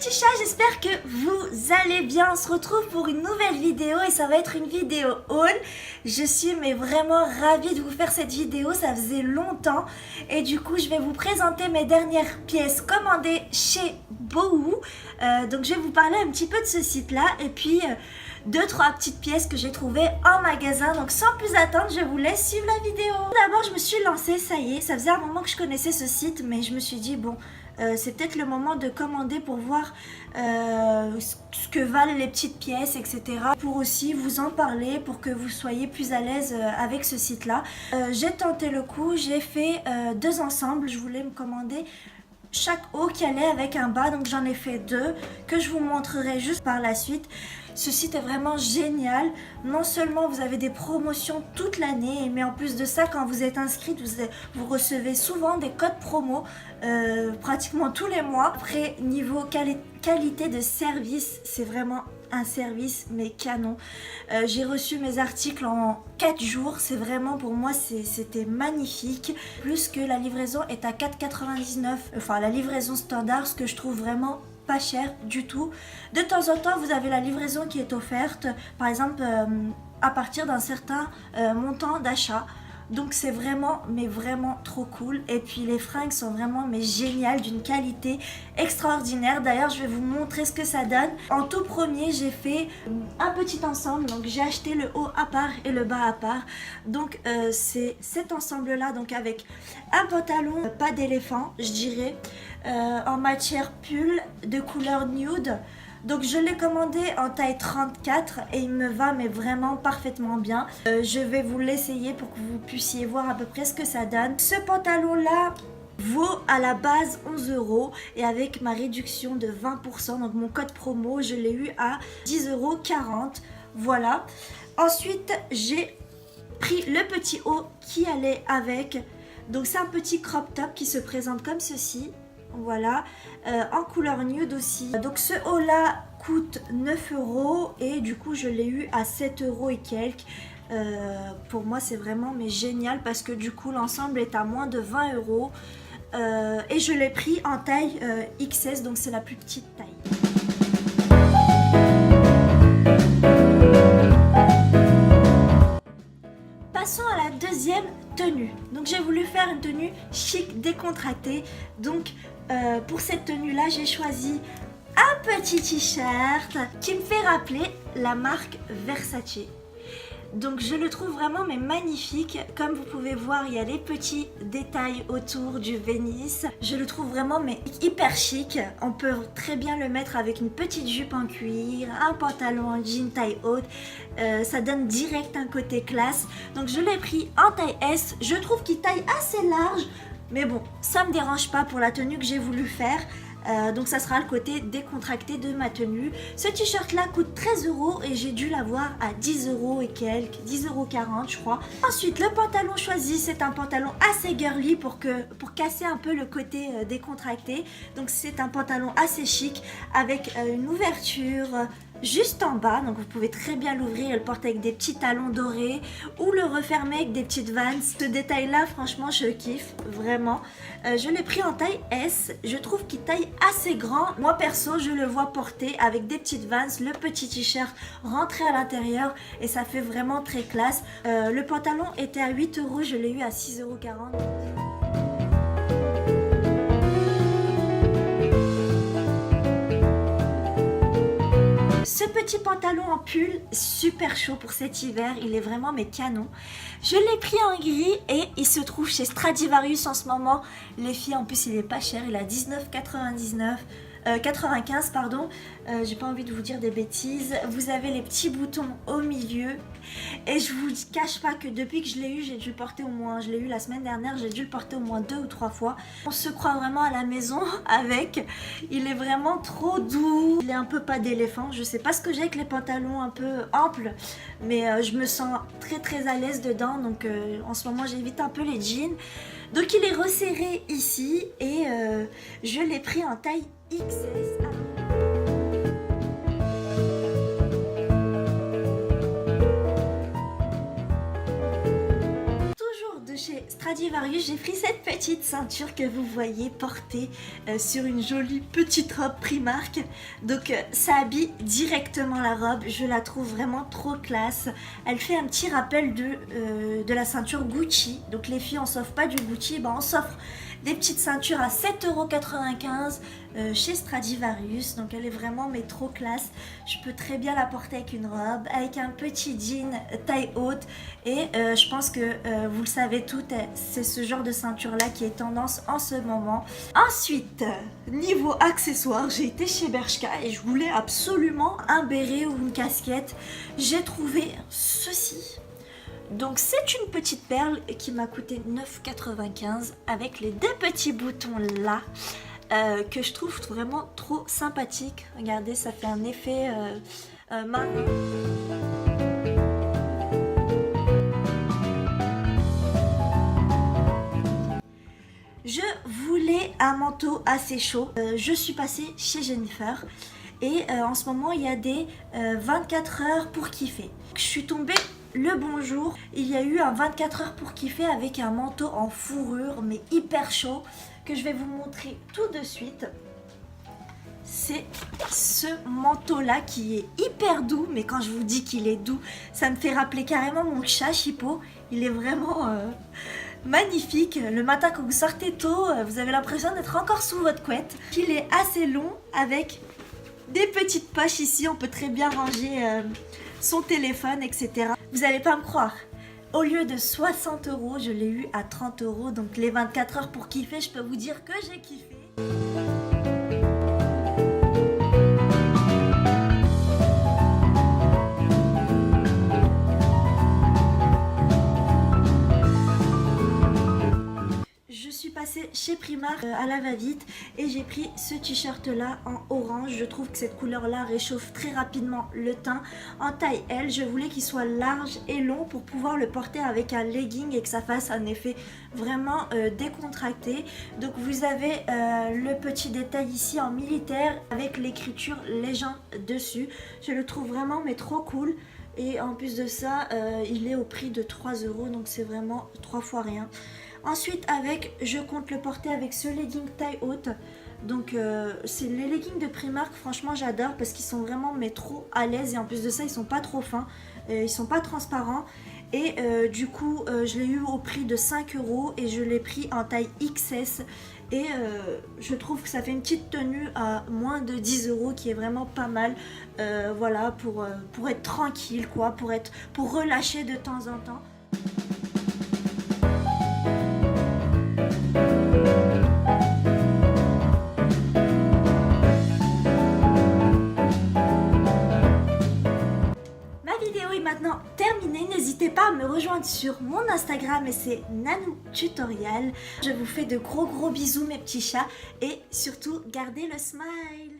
petits chats, j'espère que vous allez bien. On se retrouve pour une nouvelle vidéo et ça va être une vidéo haul. Je suis vraiment ravie de vous faire cette vidéo, ça faisait longtemps. Et du coup, je vais vous présenter mes dernières pièces commandées chez Bouhou. Donc je vais vous parler un petit peu de ce site-là et puis deux, trois petites pièces que j'ai trouvées en magasin. Donc sans plus attendre, je vous laisse suivre la vidéo. D'abord, je me suis lancée, ça y est, ça faisait un moment que je connaissais ce site, mais je me suis dit, bon... c'est peut-être le moment de commander pour voir ce que valent les petites pièces, etc. Pour aussi vous en parler, pour que vous soyez plus à l'aise avec ce site-là. J'ai tenté le coup, j'ai fait deux ensembles. Je voulais me commander chaque haut qui allait avec un bas, donc j'en ai fait deux que je vous montrerai juste par la suite. Ce site est vraiment génial. Non seulement vous avez des promotions toute l'année, mais en plus de ça, quand vous êtes inscrite, vous recevez souvent des codes promo pratiquement tous les mois. Après, niveau qualité de service, c'est vraiment un service mais canon. J'ai reçu mes articles en 4 jours. C'est vraiment, pour moi, c'était magnifique. Plus que la livraison est à 4,99 €. Enfin, la livraison standard, ce que je trouve vraiment pas cher du tout. De temps en temps, vous avez la livraison qui est offerte, par exemple à partir d'un certain montant d'achat. Donc c'est vraiment, mais vraiment trop cool. Et puis les fringues sont vraiment géniales, d'une qualité extraordinaire. D'ailleurs, je vais vous montrer ce que ça donne. En tout premier, j'ai fait un petit ensemble. Donc j'ai acheté le haut à part et le bas à part. Donc c'est cet ensemble-là, donc avec un pantalon, pas d'éléphant, je dirais, en matière pull de couleur nude. Donc je l'ai commandé en taille 34 et il me va mais vraiment parfaitement bien. Je vais vous l'essayer pour que vous puissiez voir à peu près ce que ça donne. Ce pantalon là vaut à la base 11 € et avec ma réduction de 20%, donc mon code promo, je l'ai eu à 10,40 €. Voilà. Ensuite, j'ai pris le petit haut qui allait avec. Donc c'est un petit crop top qui se présente comme ceci. Voilà, en couleur nude aussi. Donc ce haut là coûte 9 € et du coup je l'ai eu à 7 € et quelques. Pour moi c'est vraiment génial parce que du coup l'ensemble est à moins de 20 € et je l'ai pris en taille XS, donc c'est la plus petite taille. Passons à la deuxième tenue. Donc j'ai voulu faire une tenue chic, décontractée. Donc pour cette tenue là, j'ai choisi un petit t-shirt qui me fait rappeler la marque Versace. Donc je le trouve vraiment magnifique. Comme vous pouvez voir, il y a les petits détails autour du Venice. Je le trouve vraiment hyper chic. On peut très bien le mettre avec une petite jupe en cuir, un pantalon en jean taille haute. Ça donne direct un côté classe. Donc je l'ai pris en taille S. Je trouve qu'il taille assez large. Mais bon, ça me dérange pas pour la tenue que j'ai voulu faire. Donc ça sera le côté décontracté de ma tenue. Ce t-shirt là coûte 13 € et j'ai dû l'avoir à 10 € et quelques, 10,40 € je crois. Ensuite le pantalon choisi, c'est un pantalon assez girly pour casser un peu le côté décontracté. Donc c'est un pantalon assez chic avec une ouverture juste en bas, donc vous pouvez très bien l'ouvrir et le porter avec des petits talons dorés ou le refermer avec des petites Vans. Ce détail là franchement je kiffe vraiment. Je l'ai pris en taille S, je trouve qu'il taille assez grand. Moi perso je le vois porter avec des petites Vans, le petit t-shirt rentré à l'intérieur et ça fait vraiment très classe. Le pantalon était à 8 €, je l'ai eu à 6,40 €. Ce petit pantalon en pull, super chaud pour cet hiver, il est vraiment canon. Je l'ai pris en gris et il se trouve chez Stradivarius en ce moment. Les filles, en plus il est pas cher, il est à 95 pardon. J'ai pas envie de vous dire des bêtises. Vous avez les petits boutons au milieu et je vous cache pas que depuis que je l'ai eu, j'ai dû le porter au moins, je l'ai eu la semaine dernière, j'ai dû le porter au moins 2 ou 3 fois. On se croit vraiment à la maison avec. Il est vraiment trop doux. Il est un peu pas d'éléphant. Je sais pas ce que j'ai avec les pantalons un peu amples, mais je me sens très à l'aise dedans. Donc en ce moment j'évite un peu les jeans. Donc il est resserré ici et je l'ai pris en taille XS. Toujours de chez Stradivarius, j'ai pris cette petite ceinture que vous voyez portée sur une jolie petite robe Primark. Donc ça habille directement la robe, je la trouve vraiment trop classe. Elle fait un petit rappel de la ceinture Gucci. Donc les filles, on s'offre pas du Gucci, ben on s'offre des petites ceintures à 7,95 € chez Stradivarius. Donc elle est vraiment mais trop classe. Je peux très bien la porter avec une robe, avec un petit jean taille haute. Et je pense que vous le savez toutes, c'est ce genre de ceinture là qui est tendance en ce moment. Ensuite, niveau accessoires, j'ai été chez Bershka et je voulais absolument un béret ou une casquette. J'ai trouvé ceci. Donc c'est une petite perle qui m'a coûté 9,95 € avec les deux petits boutons là que je trouve vraiment trop sympathique. Regardez, ça fait un effet marron. Je voulais un manteau assez chaud. Je suis passée chez Jennifer et en ce moment il y a des 24 heures pour kiffer. Je suis tombée le bonjour, il y a eu un 24 heures pour kiffer avec un manteau en fourrure mais hyper chaud que je vais vous montrer tout de suite. C'est ce manteau là qui est hyper doux, mais quand je vous dis qu'il est doux, ça me fait rappeler carrément mon chat Chippo. Il est vraiment magnifique. Le matin quand vous sortez tôt, vous avez l'impression d'être encore sous votre couette. Il est assez long avec des petites poches ici, on peut très bien ranger son téléphone, etc. Vous n'allez pas me croire, au lieu de 60 €, je l'ai eu à 30 €. Donc les 24 heures pour kiffer, je peux vous dire que j'ai kiffé. Passé chez Primark à la va-vite et j'ai pris ce t-shirt là en orange. Je trouve que cette couleur là réchauffe très rapidement le teint. En taille L, je voulais qu'il soit large et long pour pouvoir le porter avec un legging et que ça fasse un effet vraiment décontracté. Donc vous avez le petit détail ici en militaire avec l'écriture Légende dessus. Je le trouve vraiment mais trop cool. Et en plus de ça, il est au prix de 3 €, donc c'est vraiment 3 fois rien. Ensuite, je compte le porter avec ce legging taille haute. Donc c'est les leggings de Primark, franchement j'adore parce qu'ils sont vraiment mais trop à l'aise. Et en plus de ça, ils sont pas trop fins, ils sont pas transparents. Et du coup, je l'ai eu au prix de 5 € et je l'ai pris en taille XS. Et je trouve que ça fait une petite tenue à moins de 10 € qui est vraiment pas mal. Voilà, pour être tranquille quoi, pour relâcher de temps en temps. Maintenant terminé, n'hésitez pas à me rejoindre sur mon Instagram et c'est Nanou Tutorial. Je vous fais de gros bisous mes petits chats et surtout gardez le smile.